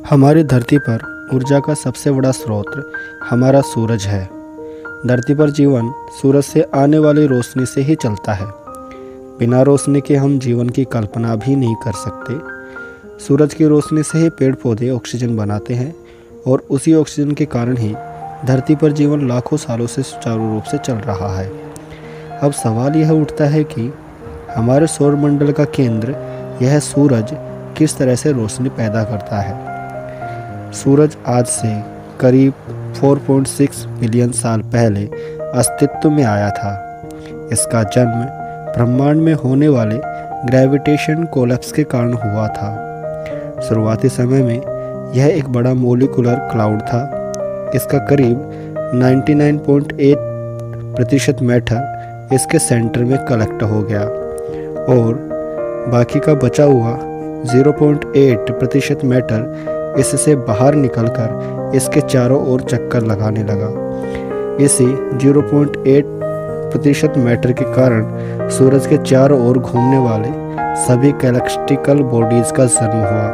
हमारी धरती पर ऊर्जा का सबसे बड़ा स्रोत हमारा सूरज है। धरती पर जीवन सूरज से आने वाली रोशनी से ही चलता है। बिना रोशनी के हम जीवन की कल्पना भी नहीं कर सकते। सूरज की रोशनी से ही पेड़ पौधे ऑक्सीजन बनाते हैं और उसी ऑक्सीजन के कारण ही धरती पर जीवन लाखों सालों से सुचारू रूप से चल रहा है। अब सवाल यह उठता है कि हमारे सौरमंडल का केंद्र यह सूरज किस तरह से रोशनी पैदा करता है। सूरज आज से करीब 4.6 बिलियन साल पहले अस्तित्व में आया था। इसका जन्म ब्रह्मांड में होने वाले ग्रेविटेशन कोलैप्स के कारण हुआ था। शुरुआती समय में यह एक बड़ा मॉलिक्यूलर क्लाउड था। इसका करीब 99.8% मैटर इसके सेंटर में कलेक्ट हो गया और बाकी का बचा हुआ 0.8% मैटर इससे बाहर निकलकर इसके चारों ओर चक्कर लगाने लगा। इसी 0.8% मैटर के कारण सूरज के चारों ओर घूमने वाले सभी गैलेक्टिकल बॉडीज का जन्म हुआ।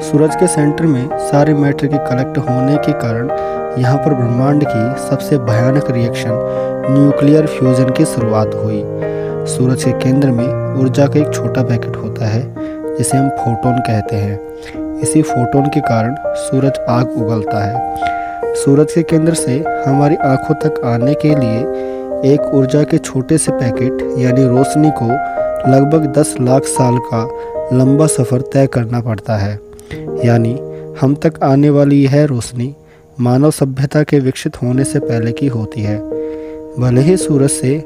सूरज के सेंटर में सारे मैटर के कलेक्ट होने के कारण यहाँ पर ब्रह्मांड की सबसे भयानक रिएक्शन न्यूक्लियर फ्यूजन की शुरुआत हुई। सूरज के केंद्र में ऊर्जा का एक छोटा पैकेट होता है जिसे हम फोटोन कहते हैं। इसी फोटोन के कारण सूरज आग उगलता है। सूरज के केंद्र से हमारी आंखों तक आने के लिए एक ऊर्जा के छोटे से पैकेट यानी रोशनी को लगभग 10 लाख साल का लंबा सफ़र तय करना पड़ता है। यानी हम तक आने वाली यह रोशनी मानव सभ्यता के विकसित होने से पहले की होती है। भले ही सूरज से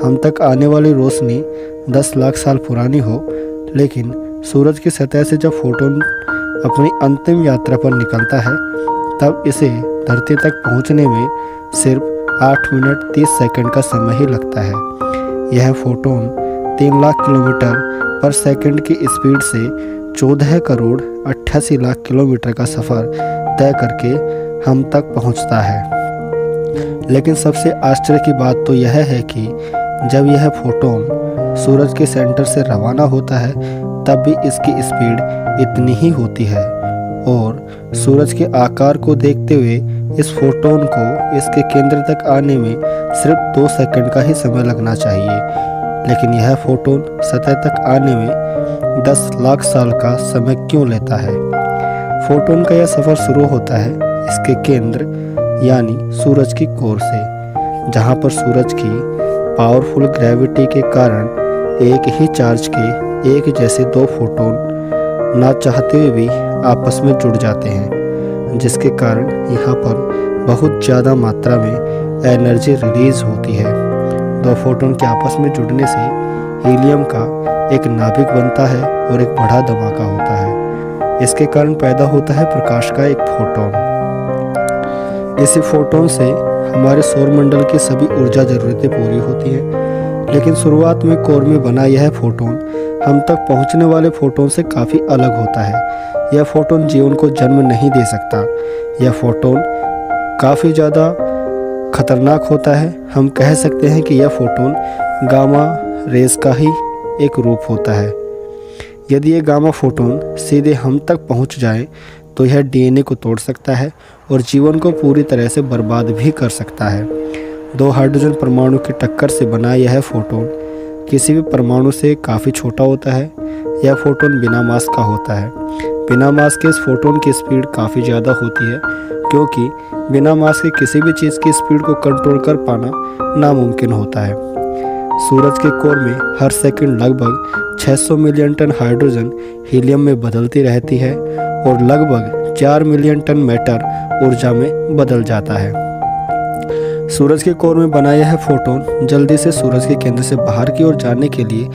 हम तक आने वाली रोशनी 10 लाख साल पुरानी हो, लेकिन सूरज की सतह से जब फोटोन अपनी अंतिम यात्रा पर निकलता है तब इसे धरती तक पहुंचने में सिर्फ 8 मिनट 30 सेकंड का समय ही लगता है। यह फोटोन 3 लाख किलोमीटर पर सेकंड की स्पीड से 14 करोड़ 88 लाख किलोमीटर का सफ़र तय करके हम तक पहुंचता है। लेकिन सबसे आश्चर्य की बात तो यह है कि जब यह फोटोन सूरज के सेंटर से रवाना होता है तब भी इसकी स्पीड इतनी ही होती है और सूरज के आकार को देखते हुए इस फोटोन को इसके केंद्र तक आने में सिर्फ 2 सेकंड का ही समय लगना चाहिए। लेकिन यह फोटोन सतह तक आने में 10 लाख साल का समय क्यों लेता है? फोटोन का यह सफ़र शुरू होता है इसके केंद्र यानी सूरज की कोर से, जहाँ पर सूरज की पावरफुल ग्रेविटी के कारण एक ही चार्ज के एक जैसे 2 फोटोन ना चाहते हुए भी आपस में जुड़ जाते हैं, जिसके कारण यहाँ पर बहुत ज़्यादा मात्रा में एनर्जी रिलीज होती है। 2 फोटोन के आपस में जुड़ने से हीलियम का एक नाभिक बनता है और एक बड़ा धमाका होता है। इसके कारण पैदा होता है प्रकाश का एक फोटोन। इसी फोटोन से हमारे सौरमंडल की सभी ऊर्जा ज़रूरतें पूरी होती हैं। लेकिन शुरुआत में कोर में बना यह फोटोन हम तक पहुंचने वाले फोटोन से काफ़ी अलग होता है। यह फोटोन जीवन को जन्म नहीं दे सकता। यह फोटोन काफ़ी ज़्यादा खतरनाक होता है। हम कह सकते हैं कि यह फोटोन गामा रेस का ही एक रूप होता है। यदि ये गामा फोटोन सीधे हम तक पहुंच जाए तो यह डीएनए को तोड़ सकता है और जीवन को पूरी तरह से बर्बाद भी कर सकता है। 2 हाइड्रोजन परमाणु की टक्कर से बना यह फोटोन किसी भी परमाणु से काफ़ी छोटा होता है। यह फोटोन बिना मास का होता है। बिना मास के इस फोटोन की स्पीड काफ़ी ज़्यादा होती है, क्योंकि बिना मास के किसी भी चीज़ की स्पीड को कंट्रोल कर पाना नामुमकिन होता है। सूरज के कोर में हर सेकंड लगभग 600 मिलियन टन हाइड्रोजन हीलियम में बदलती रहती है और लगभग 4 मिलियन टन मैटर ऊर्जा में बदल जाता है। सूरज के कोर में बना यह फोटोन जल्दी से सूरज के केंद्र से बाहर की ओर जाने के लिए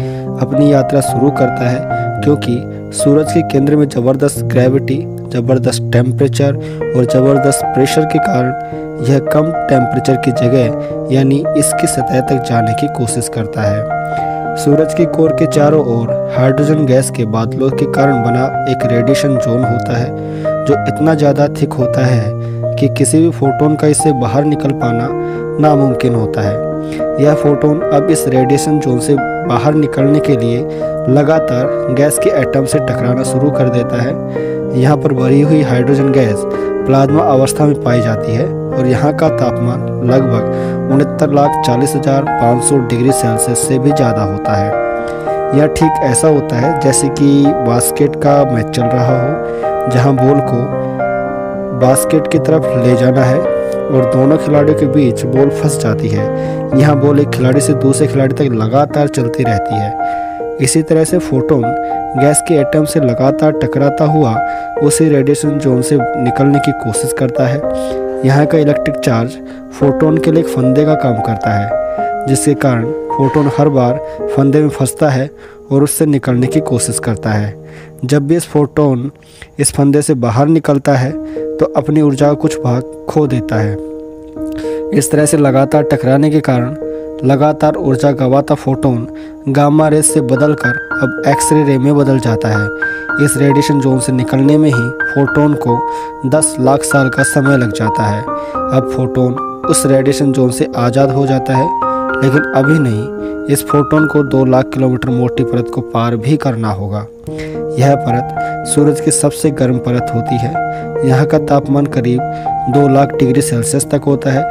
अपनी यात्रा शुरू करता है, क्योंकि सूरज के केंद्र में ज़बरदस्त ग्रेविटी, ज़बरदस्त टेम्परेचर और ज़बरदस्त प्रेशर के कारण यह कम टेम्परेचर की जगह यानी इसकी सतह तक जाने की कोशिश करता है। सूरज की कोर के चारों ओर हाइड्रोजन गैस के बादलों के कारण बना एक रेडिएशन जोन होता है, जो इतना ज़्यादा थिक होता है कि किसी भी फोटोन का इससे बाहर निकल पाना नामुमकिन होता है। यह फोटोन अब इस रेडिएशन जोन से बाहर निकलने के लिए लगातार गैस के एटम से टकराना शुरू कर देता है। यहाँ पर भरी हुई हाइड्रोजन गैस प्लाज्मा अवस्था में पाई जाती है और यहाँ का तापमान लगभग 69,40,500 डिग्री सेल्सियस से भी ज़्यादा होता है। यह ठीक ऐसा होता है जैसे कि बास्केट का मैच चल रहा हो, जहाँ बॉल को बास्केट की तरफ ले जाना है और दोनों खिलाड़ियों के बीच बॉल फंस जाती है। यहाँ बॉल एक खिलाड़ी से दूसरे खिलाड़ी तक लगातार चलती रहती है। इसी तरह से फोटोन गैस के एटम से लगातार टकराता हुआ उसी रेडिएशन जोन से निकलने की कोशिश करता है। यहाँ का इलेक्ट्रिक चार्ज फोटोन के लिए एक फंदे का काम करता है, जिसके कारण फोटोन हर बार फंदे में फंसता है और उससे निकलने की कोशिश करता है। जब भी फोटोन इस फंदे से बाहर निकलता है तो अपनी ऊर्जा का कुछ भाग खो देता है। इस तरह से लगातार टकराने के कारण लगातार ऊर्जा गंवाता फोटोन गामा रेस से बदलकर अब एक्सरे रे में बदल जाता है। इस रेडिएशन जोन से निकलने में ही फोटोन को 10 लाख साल का समय लग जाता है। अब फोटोन उस रेडिएशन जोन से आज़ाद हो जाता है, लेकिन अभी नहीं। इस फोटोन को 2 लाख किलोमीटर मोटी परत को पार भी करना होगा। यह परत सूरज की सबसे गर्म परत होती है। यहाँ का तापमान करीब 2 लाख डिग्री सेल्सियस तक होता है,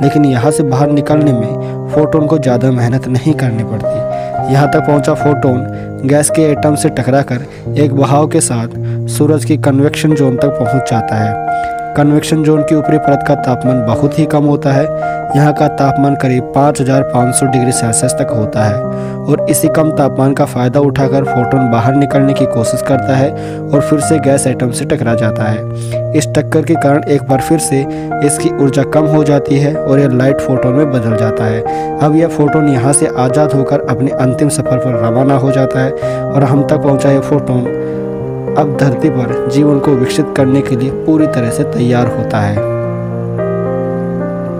लेकिन यहाँ से बाहर निकलने में फोटोन को ज़्यादा मेहनत नहीं करनी पड़ती। यहाँ तक पहुँचा फोटोन गैस के एटम से टकराकर एक बहाव के साथ सूरज की कन्वेक्शन जोन तक पहुँच जाता है। कन्वेक्शन जोन की ऊपरी परत का तापमान बहुत ही कम होता है। यहाँ का तापमान करीब 5500 डिग्री सेल्सियस तक होता है और इसी कम तापमान का फ़ायदा उठाकर फोटोन बाहर निकलने की कोशिश करता है और फिर से गैस एटम से टकरा जाता है। इस टक्कर के कारण एक बार फिर से इसकी ऊर्जा कम हो जाती है और यह लाइट फोटोन में बदल जाता है। अब यह फोटोन यहाँ से आज़ाद होकर अपने अंतिम सफ़र पर रवाना हो जाता है और हम तक पहुँचा यह फोटोन अब धरती पर जीवन को विकसित करने के लिए पूरी तरह से तैयार होता है।